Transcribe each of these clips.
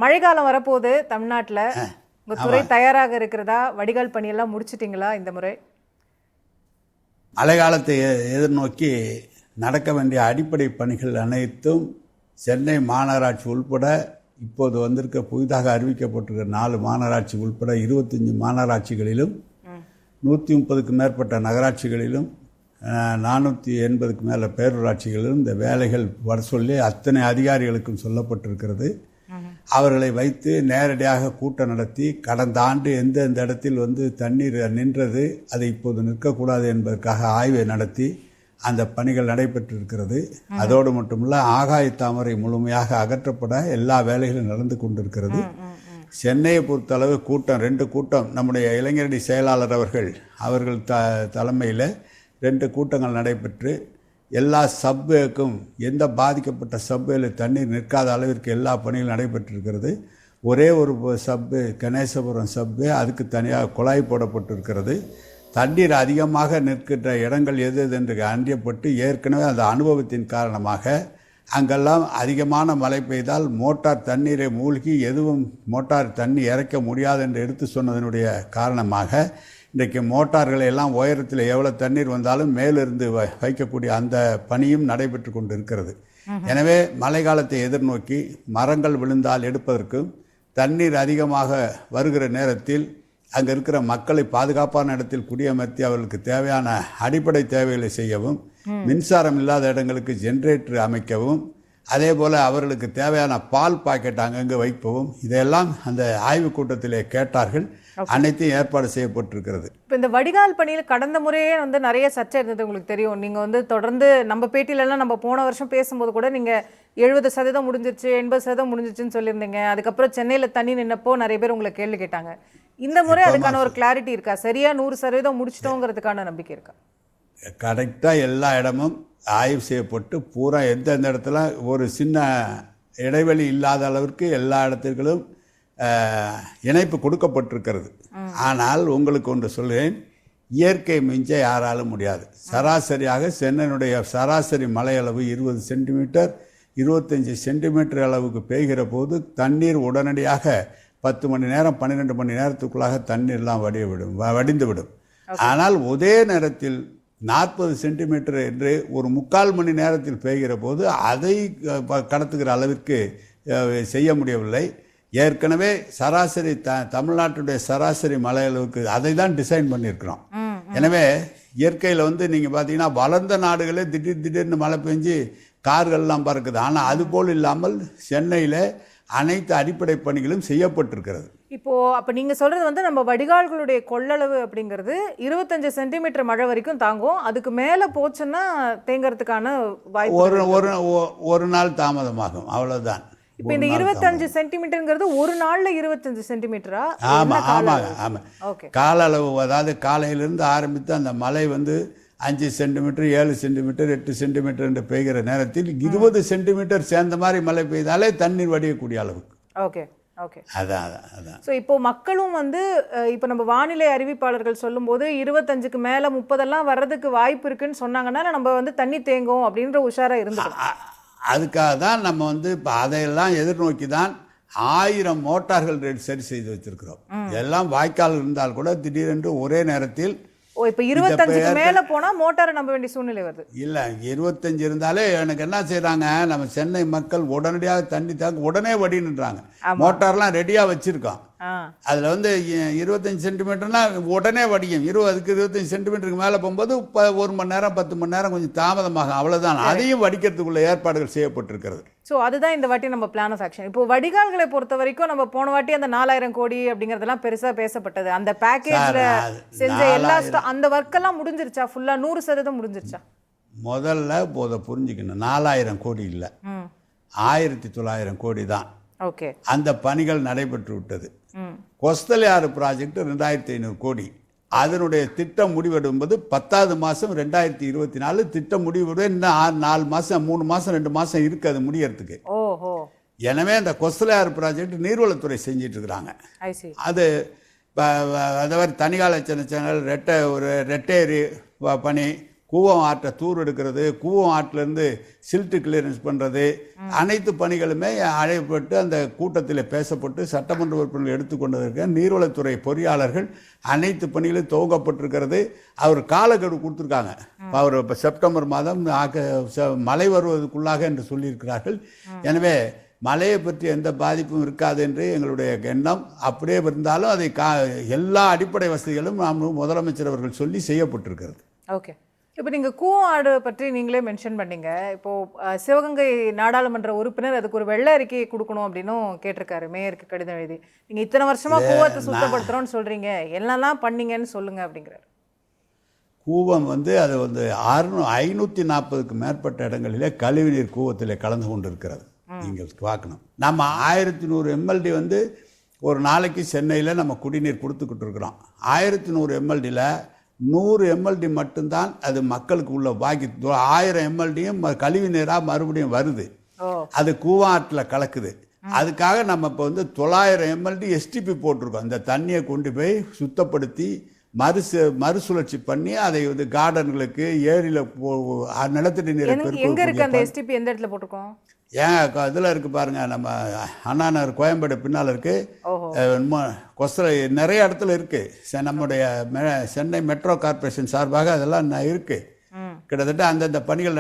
மழைக்காலம் வரப்போகுது தமிழ்நாட்டில். உங்கள் துறை தயாராக இருக்கிறதா? வடிகால் பணியெல்லாம் முடிச்சிட்டிங்களா இந்த முறை? மழை காலத்தை எதிர்நோக்கி நடக்க வேண்டிய அடிப்படை பணிகள் அனைத்தும் சென்னை மாநகராட்சி உள்பட இப்போது வந்திருக்க புதிதாக அறிவிக்கப்பட்டிருக்கிற 4 மாநகராட்சி உள்பட 25 மாநகராட்சிகளிலும் 130க்கு மேற்பட்ட நகராட்சிகளிலும் 480க்கு மேலே பேரூராட்சிகளிலும் இந்த வேலைகள் வர சொல்லி அத்தனை அதிகாரிகளுக்கும் சொல்லப்பட்டிருக்கிறது. அவர்களை வைத்து நேரடியாக கூட்டம் நடத்தி கடந்த ஆண்டு எந்தெந்த இடத்தில் தண்ணீர் நின்றது, அது இப்போது நிற்கக்கூடாது என்பதற்காக ஆய்வை நடத்தி அந்த பணிகள் நடைபெற்றிருக்கிறது. அதோடு மட்டுமல்ல, ஆகாய தாமரை முழுமையாக அகற்றப்பட எல்லா வேலைகளும் நடந்து கொண்டிருக்கிறது. சென்னையை பொறுத்தளவு கூட்டம் 2 கூட்டம் நம்முடைய இளைஞரணி செயலாளர் அவர்கள் தலைமையில் 2 கூட்டங்கள் நடைபெற்று எல்லா சப்வேக்கும் எந்த பாதிக்கப்பட்ட சப்வேல தண்ணீர் நிற்காத அளவிற்கு எல்லா பணிகளும் நடைபெற்றிருக்கிறது. ஒரே ஒரு சப்வே கணேசபுரம் சப்வே, அதுக்கு தனியாக குழாய் போடப்பட்டிருக்கிறது. தண்ணீர் அதிகமாக நிற்கின்ற இடங்கள் எது என்று அறியப்பட்டு ஏற்கனவே அந்த அனுபவத்தின் காரணமாக அங்கெல்லாம் அதிகமான மழை பெய்தால் மோட்டார் தண்ணீரை மூழ்கி எதுவும் மோட்டார் தண்ணி இறைக்க முடியாது என்று எடுத்து சொன்னதனுடைய காரணமாக இன்றைக்கு மோட்டார்களை எல்லாம் உயரத்தில் எவ்வளோ தண்ணீர் வந்தாலும் மேலிருந்து வைக்கக்கூடிய அந்த பணியும் நடைபெற்று கொண்டு இருக்கிறது. எனவே மழை காலத்தை எதிர்நோக்கி மரங்கள் விழுந்தால் எடுப்பதற்கும், தண்ணீர் அதிகமாக வருகிற நேரத்தில் அங்கே இருக்கிற மக்களை பாதுகாப்பான இடத்தில் குடியமர்த்தி அவர்களுக்கு தேவையான அடிப்படை தேவைகளை செய்யவும், மின்சாரம் இல்லாத இடங்களுக்கு ஜென்ரேட்டர் அமைக்கவும், அதே போல் அவர்களுக்கு தேவையான பால் பாக்கெட் அங்கங்கே வைக்கவும், இதையெல்லாம் அந்த ஆய்வுக் கூட்டத்திலே கேட்டார்கள். அனைத்தையும் ஏற்பாடு செய்யப்பட்டிருக்கிறது. இப்போ இந்த வடிகால் பணியில் கடந்த முறையே நிறைய சர்ச்சை இருந்தது, உங்களுக்கு தெரியும். நீங்கள் தொடர்ந்து நம்ம பேட்டியிலலாம் நம்ம போன வருஷம் பேசும்போது கூட நீங்கள் 70% முடிஞ்சிருச்சு, 80% முடிஞ்சிருச்சுன்னு சொல்லியிருந்தீங்க. அதுக்கப்புறம் சென்னையில் தண்ணி நின்னப்போ நிறைய பேர் உங்களை கேள்வி கேட்டாங்க. இந்த முறை அதுக்கான ஒரு கிளாரிட்டி இருக்கா? சரியா 100% முடிச்சிட்டோங்கிறதுக்கான நம்பிக்கை இருக்கா? கரெக்டாக எல்லா இடமும் ஆய்வு செய்யப்பட்டு பூரா எந்தெந்த இடத்துல ஒரு சின்ன இடைவெளி இல்லாத அளவிற்கு எல்லா இடத்திற்கும் இணைப்பு கொடுக்கப்பட்டிருக்கிறது. ஆனால் உங்களுக்கு ஒன்று சொல்கிறேன், இயற்கை மிஞ்ச யாராலும் முடியாது. சராசரியாக சென்னையினுடைய சராசரி மழை அளவு 20 சென்டிமீட்டர் 25 சென்டிமீட்டர் அளவுக்கு பெய்கிற போது தண்ணீர் உடனடியாக 10 மணி நேரம் 12 மணி நேரத்துக்குள்ளாக தண்ணீர்லாம் வடிந்துவிடும். ஆனால் ஒரே நேரத்தில் 40 சென்டிமீட்டர் என்று ஒரு 3/4 மணி நேரத்தில் பெய்கிற போது அதை கடத்துகிற அளவிற்கு செய்ய முடியவில்லை. ஏற்கனவே சராசரி தமிழ்நாட்டுடைய சராசரி மழை அளவுக்கு அதை தான் டிசைன் பண்ணியிருக்கிறோம். எனவே இயற்கையில் நீங்கள் பார்த்தீங்கன்னா வளர்ந்த நாடுகளே திடீர்னு மழை பெஞ்சு கார்கள்லாம் பறக்குது. ஆனால் அதுபோல் இல்லாமல் சென்னையில் அனைத்து அடிப்படை பணிகளும் செய்யப்பட்டிருக்கிறது. அப்போ நீங்க சொல்றது நம்ம வடிகால்களுடைய கொள்ளளவு அப்படிங்கிறது 25 சென்டிமீட்டர் மழை வரைக்கும் தாங்கும். அதுக்கு மேல போச்சுன்னா தேங்கிறதுக்கான வாய்ப்பு ஒரு நாள் தாமதமாகும், அவ்வளவுதான். இப்போ இந்த 25 சென்டிமீட்டர்ங்கிறது ஒரு நாள்ல 25 சென்டிமீட்டரா? ஆமா ஆமாங்க, ஆமா. கால அளவு, அதாவது காலையிலிருந்து ஆரம்பித்து அந்த மழை 5 சென்டிமீட்டர் 7 சென்டிமீட்டர் 8 சென்டிமீட்டர் என்று பெய்கிற நேரத்தில் 20 சென்டிமீட்டர் சேர்ந்த மாதிரி மழை பெய்தாலே தண்ணீர் வடியக்கூடிய அளவுக்கு. ஓகே ஓகே, அதான். ஸோ இப்போ மக்களும் இப்போ நம்ம வானிலை அறிவிப்பாளர்கள் சொல்லும்போது 25க்கு மேலே 30 வர்றதுக்கு வாய்ப்பு இருக்குன்னு சொன்னாங்கன்னா நம்ம தண்ணி தேங்கும் அப்படின்ற உஷாரா இருந்தோம். அதுக்காக தான் நம்ம இப்போ அதையெல்லாம் எதிர்நோக்கி தான் 1000 மோட்டார்கள் சரி செய்து வச்சிருக்கிறோம். எல்லாம் வாய்க்கால் இருந்தால் கூட திடீரென்று ஒரே நேரத்தில் இப்போ 25க்கு மேல போனா மோட்டாரை நம்ப வேண்டிய சூழ்நிலை வருது. இல்ல 25 இருந்தாலே எனக்கு என்ன செய்யறாங்க, நம்ம சென்னை மக்கள் உடனடியாக தண்ணி தாங்க உடனே வடின்றாங்க. மோட்டார்லாம் ரெடியா வச்சிருக்கோம். அதுல 25 சென்டிமீட்டர்னா உடனே வடியும். 25 சென்டிமீட்டருக்கு மேல போகும்போது 1 மணி நேரம் 10 மணி நேரம் கொஞ்சம் தாமதமாகும், அவ்வளவுதான். அதையும் வடிக்கிறதுக்குள்ள ஏற்பாடுகள் செய்யப்பட்டிருக்கிறது. ஸோ அதுதான் இந்த வாட்டி நம்ம பிளான் ஆஃப் ஆக்ஷன். இப்போ வடிகால்களை பொறுத்த வரைக்கும் நம்ம போன வாட்டி அந்த 4000 கோடி அப்படிங்கறதெல்லாம் பெருசா பேசப்பட்டது. அந்த பேக்கேஜ்ல செஞ்ச எல்லா அந்த ஒர்க்கெல்லாம் முடிஞ்சிருச்சா? ஃபுல்லா 100% முடிஞ்சிருச்சா? முதல்ல புரிஞ்சுக்கணும், 4000 கோடி இல்லை, 1900 கோடி தான். ஓகே, அந்த பணிகள் நடைபெற்று விட்டது. கொஸ்தலையாறு ப்ராஜெக்ட் 2500 கோடி. அதனுடைய திட்டம் முடிவெடுப்பது 10வது மாதம் 2024. திட்டம் முடிவெடு இன்னும் 4 மாதம் 3 மாதம் 2 மாதம் இருக்குது அது முடியறதுக்கு. எனவே அந்த கொஸ்தலையாறு ப்ராஜெக்ட் நீர்வளத்துறை செஞ்சிட்டு இருக்கிறாங்க. அது அதே மாதிரி தனிகால சேனல் ரெட்டேரி பணி கூவம் ஆற்றை தூர் எடுக்கிறது, கூவம் ஆற்றிலேருந்து சில்ட்டு கிளியரன்ஸ் பண்ணுறது, அனைத்து பணிகளுமே அழைப்பட்டு அந்த கூட்டத்தில் பேசப்பட்டு சட்டமன்ற உறுப்பினர்கள் எடுத்துக்கொண்டதற்கு நீர்வளத்துறை பொறியாளர்கள் அனைத்து பணிகளும் துவங்கப்பட்டிருக்கிறது. அவர் காலக்கெடு கொடுத்துருக்காங்க. அவர் இப்போ செப்டம்பர் மாதம் மழை வருவதற்குள்ளாக என்று சொல்லியிருக்கிறார்கள். எனவே மழையை பற்றி எந்த பாதிப்பும் இருக்காது என்று எங்களுடைய எண்ணம். அப்படியே இருந்தாலும் அதை எல்லா அடிப்படை வசதிகளும் நாம் முதலமைச்சர் அவர்கள் சொல்லி செய்யப்பட்டிருக்கிறது. ஓகே, இப்போ நீங்கள் கூவம் ஆடு பற்றி நீங்களே மென்ஷன் பண்ணீங்க. இப்போது சிவகங்கை நாடாளுமன்ற உறுப்பினர் அதுக்கு ஒரு வெள்ளை அறிக்கையை கொடுக்கணும் அப்படின்னும் கேட்டிருக்காரு, மேயருக்கு கடிதம் எழுதி. நீங்கள் இத்தனை வருஷமாக கூவத்தை சுத்தப்படுத்துகிறோன்னு சொல்கிறீங்க, என்னெல்லாம் பண்ணீங்கன்னு சொல்லுங்கள் அப்படிங்கிறார். கூவம் அது 540க்கு மேற்பட்ட இடங்களிலே கழிவுநீர் கூவத்தில் கலந்து கொண்டு இருக்கிறது. நீங்கள் பார்க்கணும், நம்ம 1100 எம்எல்டி ஒரு நாளைக்கு சென்னையில் நம்ம குடிநீர் கொடுத்துக்கிட்டு இருக்கிறோம். 1100 எம்எல்டியில் 100 எம்எல்டி மட்டும்தான் அது மக்களுக்கு உள்ள பாக்கி. 1000 எம்எல்டியும் கழிவு நீராக மறுபடியும் வருது, அது கூவாற்றில் கலக்குது. அதுக்காக நம்ம இப்போ 900 எம்எல்டி எஸ்டிபி போட்டிருக்கோம். இந்த தண்ணியை கொண்டு போய் சுத்தப்படுத்தி மறுசுழற்சி பண்ணி அதை கார்டன்களுக்கு, ஏரியில் நிலத்தடி நீரை எங்க இருக்கு அந்த எஸ்டிபி, எந்த இடத்துல போட்டிருக்கோம்? ஏன் இதில் இருக்குது பாருங்கள், நம்ம அண்ணா நகர் கோயம்பேடு பின்னால் இருக்குது, கொஸ்தலை நிறைய இடத்துல இருக்குது. நம்முடைய சென்னை மெட்ரோ கார்பரேஷன் சார்பாக அதெல்லாம் இருக்குது. கிட்டத்தட்ட அந்தந்த பணிகள்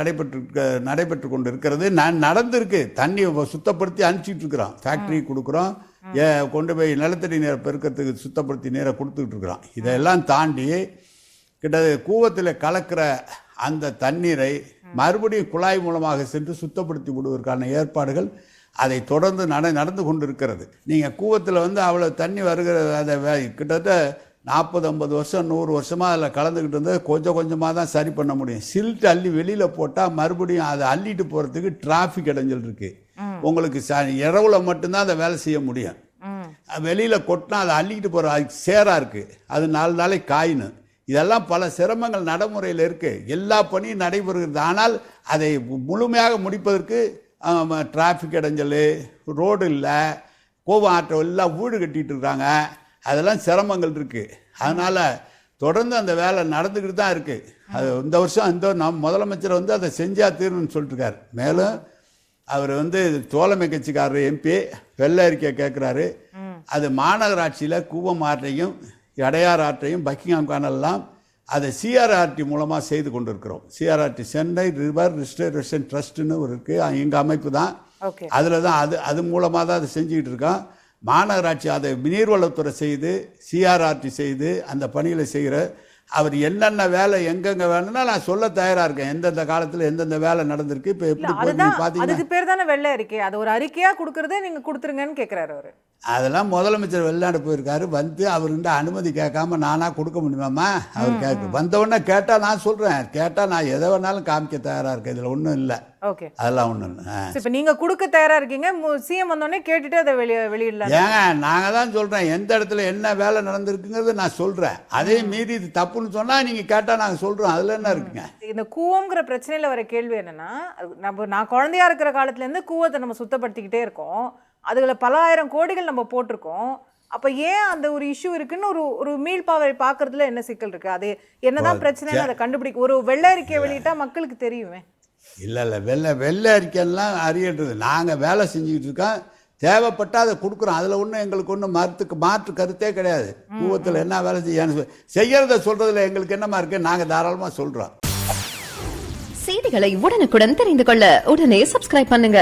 நடைபெற்று கொண்டு இருக்கிறது. நடந்திருக்கு. தண்ணி சுத்தப்படுத்தி அனுப்பிச்சிட்டு இருக்கிறோம், ஃபேக்ட்ரி கொடுக்குறோம், கொண்டு போய் நிலத்தடி நீரை பெருக்கிறதுக்கு சுத்தப்படுத்தி நீரை கொடுத்துக்கிட்டு இருக்கிறோம். இதெல்லாம் தாண்டி கிட்டத்தட்ட கூவத்தில் கலக்கிற அந்த தண்ணீரை மறுபடியும் குழாய் மூலமாக சென்று சுத்தப்படுத்தி விடுவதற்கான ஏற்பாடுகள் அதை தொடர்ந்து நடந்து கொண்டு இருக்கிறது. நீங்கள் கூவத்தில் அவ்வளோ தண்ணி வருகிற அதை கிட்டத்தட்ட 40-50 வருஷம் 100 வருஷமாக அதில் கலந்துக்கிட்டு இருந்தது கொஞ்சம் கொஞ்சமாக தான் சரி பண்ண முடியும். சில்ட் அள்ளி வெளியில் போட்டால் மறுபடியும் அதை அள்ளிட்டு போகிறதுக்கு டிராஃபிக் இடைஞ்சல் இருக்குது. உங்களுக்கு இரவுல மட்டும்தான் அதை வேலை செய்ய முடியும். வெளியில் கொட்டினா அதை அள்ளிக்கிட்டு போகிற அதுக்கு சேராக இருக்குது, அது 4 நாளைக்கு காயின்னு. இதெல்லாம் பல சிரமங்கள் நடைமுறையில் இருக்குது. எல்லா பணியும் நடைபெறுகிறது. ஆனால் அதை முழுமையாக முடிப்பதற்கு டிராஃபிக் இடைஞ்சல், ரோடு இல்லை, கோவம் ஆட்டோ எல்லாம் வீடு கட்டிகிட்டு இருக்காங்க, அதெல்லாம் சிரமங்கள் இருக்குது. அதனால் தொடர்ந்து அந்த வேலை நடந்துக்கிட்டு தான் இருக்குது. அது இந்த வருஷம் நம்ம முதலமைச்சர் அதை செஞ்சா தீர்வுன்னு சொல்லிட்டுருக்காரு. மேலும் அவர் தோழமை கட்சிக்காரர் எம்பி வெள்ளை அறிக்கை கேட்குறாரு. அது மாநகராட்சியில் கூவம் ஆற்றையும் அடையார் ஆற்றையும் பக்கிங்ஹாம் கானல்லாம் அதை சிஆர்ஆர்டி மூலமாக செய்து கொண்டு இருக்கிறோம். சிஆர்ஆர்டி சென்னை ரிவர் ரிஸ்டரேஷன் ட்ரஸ்ட்னு இருக்குது, எங்கள் அமைப்பு தான். அதில் தான் அது மூலமாக தான் அதை செஞ்சுக்கிட்டு இருக்கோம். மாநகராட்சி அதை நீர்வளத்துறை செய்து, சிஆர்ஆர்டி செய்து அந்த பணிகளை செய்கிற அவர் என்னென்ன வேலை எங்கெங்க வேணும்னா நான் சொல்ல தயாராக இருக்கேன். எந்தெந்த காலத்தில் எந்தெந்த வேலை நடந்திருக்கு. இப்போ எப்படி பார்த்தீங்கன்னா அதுக்கு பேர் தானே வெள்ளை அறிக்கை, அது ஒரு அறிக்கையாக கொடுக்குறதே நீங்கள் கொடுத்துருங்கன்னு கேட்குறாரு அவர். அதெல்லாம் முதலமைச்சர் வெளிநாடு போயிருக்காரு, அவர்கிட்ட அனுமதி கேட்காம நானாக கொடுக்க முடியுமாம்மா? அவர் வந்தவொடனே கேட்டால் நான் சொல்கிறேன், கேட்டால் நான் எதை வேணாலும் காமிக்க தயாராக இருக்கேன், இதில் ஒன்றும் இல்லை. ஓகே, அதெல்லாம் ஒன்றும் இல்லை. இப்போ நீங்கள் கொடுக்க தயாராக இருக்கீங்க, சிஎம் வந்தோடனே கேட்டுட்டு அதை வெளியிடலாம். ஏங்க நாங்கள் தான் சொல்கிறேன், எந்த இடத்துல என்ன வேலை நடந்திருக்குங்கிறது நான் சொல்கிறேன். அதே மீறி இது தப்புன்னு சொன்னால் நீங்கள் கேட்டால் நாங்கள் சொல்கிறோம், அதில் என்ன இருக்குங்க? இந்த கூவங்கிற பிரச்சனையில் வர கேள்வி என்னென்னா, நான் குழந்தையா இருக்கிற காலத்துலேருந்து கூவத்தை நம்ம சுத்தப்படுத்திக்கிட்டே இருக்கோம், அதுல பல ஆயிரம் கோடிகள் நம்ம போட்டிருக்கோம். அப்போ ஏன் அந்த ஒரு இஷ்யூ இருக்குன்னு ஒரு மீள்பாவை பார்க்கறதுல என்ன சிக்கல் இருக்குது? அது என்னதான் பிரச்சனைன்னு அதை கண்டுபிடிக்க ஒரு வெள்ளை அறிக்கையை வெளியிட்டா மக்களுக்கு தெரியுமே. இல்லை வெள்ளை அறிக்கையெல்லாம் அறியறது. நாங்கள் வேலை செஞ்சுக்கிட்டு இருக்கோம், தேவைப்பட்டால் அதை கொடுக்குறோம். அதில் ஒன்றும் எங்களுக்கு ஒன்றும் மாற்று கருத்தே கிடையாது. கூவத்தில் என்ன வேலை செய்யறத சொல்கிறதுல எங்களுக்கு என்னமா இருக்குது, நாங்கள் தாராளமாக சொல்கிறோம். செய்திகளை உடனுக்குடன் தெரிந்து கொள்ள உடனே சப்ஸ்கிரைப் பண்ணுங்க.